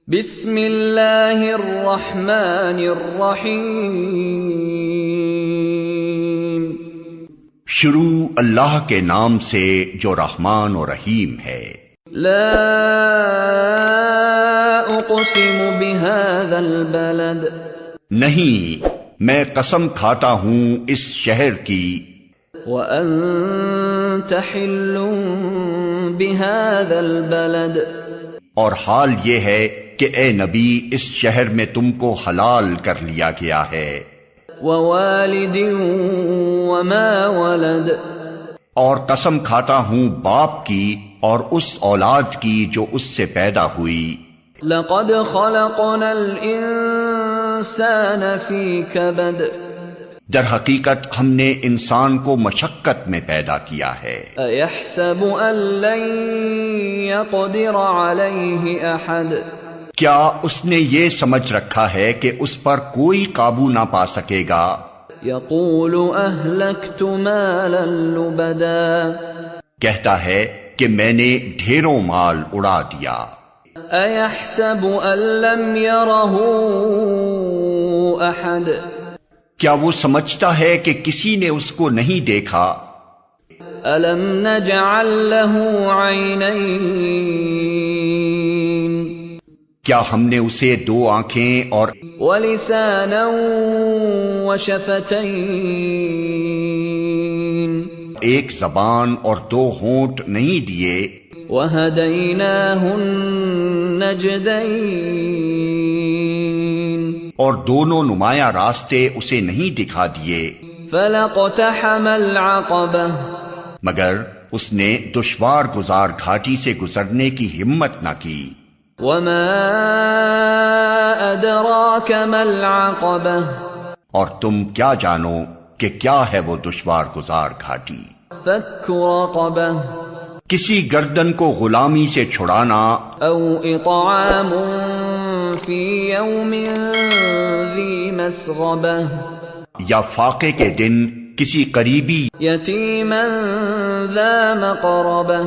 بسم اللہ الرحمن الرحیم۔ شروع اللہ کے نام سے جو رحمان و رحیم ہے۔ لا اقسم بهذا البلد، نہیں، میں قسم کھاتا ہوں اس شہر کی۔ وانت حل بهذا البلد، اور حال یہ ہے کہ اے نبی اس شہر میں تم کو حلال کر لیا گیا ہے۔ ووالد وما ولد، اور قسم کھاتا ہوں باپ کی اور اس اولاد کی جو اس سے پیدا ہوئی۔ لقد خلقنا الانسان فی کبد، در حقیقت ہم نے انسان کو مشقت میں پیدا کیا ہے۔ ایحسب ان لن یقدر علیہ احد، کیا اس نے یہ سمجھ رکھا ہے کہ اس پر کوئی قابو نہ پا سکے گا؟ یقول اہلکت مالا لبدا، کہتا ہے کہ میں نے ڈھیروں مال اڑا دیا۔ ایحسب ان لم یرہ احد، کیا وہ سمجھتا ہے کہ کسی نے اس کو نہیں دیکھا؟ الم نجعل لہ عینین، کیا ہم نے اسے دو آنکھیں اور ولسانا وشفتین، ایک زبان اور دو ہونٹ نہیں دیے؟ وہدیناہ النجدین، اور دونوں نمایاں راستے اسے نہیں دکھا دیے؟ فلقتحم العقبہ، مگر اس نے دشوار گزار گھاٹی سے گزرنے کی ہمت نہ کی۔ وما ادراک ما العقبہ، اور تم کیا جانو کہ کیا ہے وہ دشوار گزار گھاٹی؟ فک رقبہ، کسی گردن کو غلامی سے چھڑانا، او اطعام فی یوم ذی مسغبہ، یا فاقے کے دن کسی قریبی یتیما ذا مقربہ،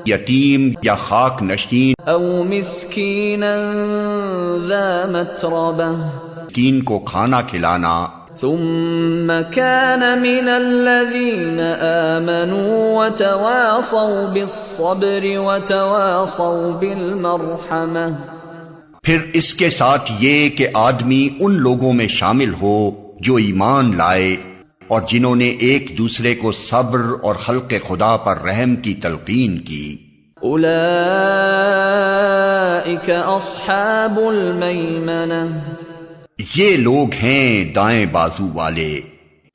یتیم یا خاک نشین او مسکینا ذا متربہ، مسکین کو کھانا کھلانا۔ ثم كان من الذين آمنوا وتواصوا بالصبر وتواصوا بالمرحمة، پھر اس کے ساتھ یہ کہ آدمی ان لوگوں میں شامل ہو جو ایمان لائے اور جنہوں نے ایک دوسرے کو صبر اور خلق خدا پر رحم کی تلقین کی۔ اولئک اصحاب المیمنہ، یہ لوگ ہیں دائیں بازو والے۔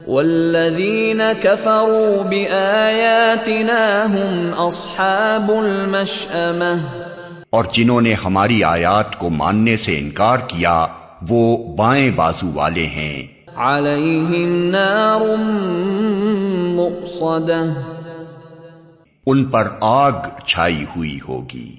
والذین کفروا بآیاتنا هم اصحاب المشأمہ، اور جنہوں نے ہماری آیات کو ماننے سے انکار کیا وہ بائیں بازو والے ہیں۔ علیہم نار مؤصدہ، ان پر آگ چھائی ہوئی ہوگی۔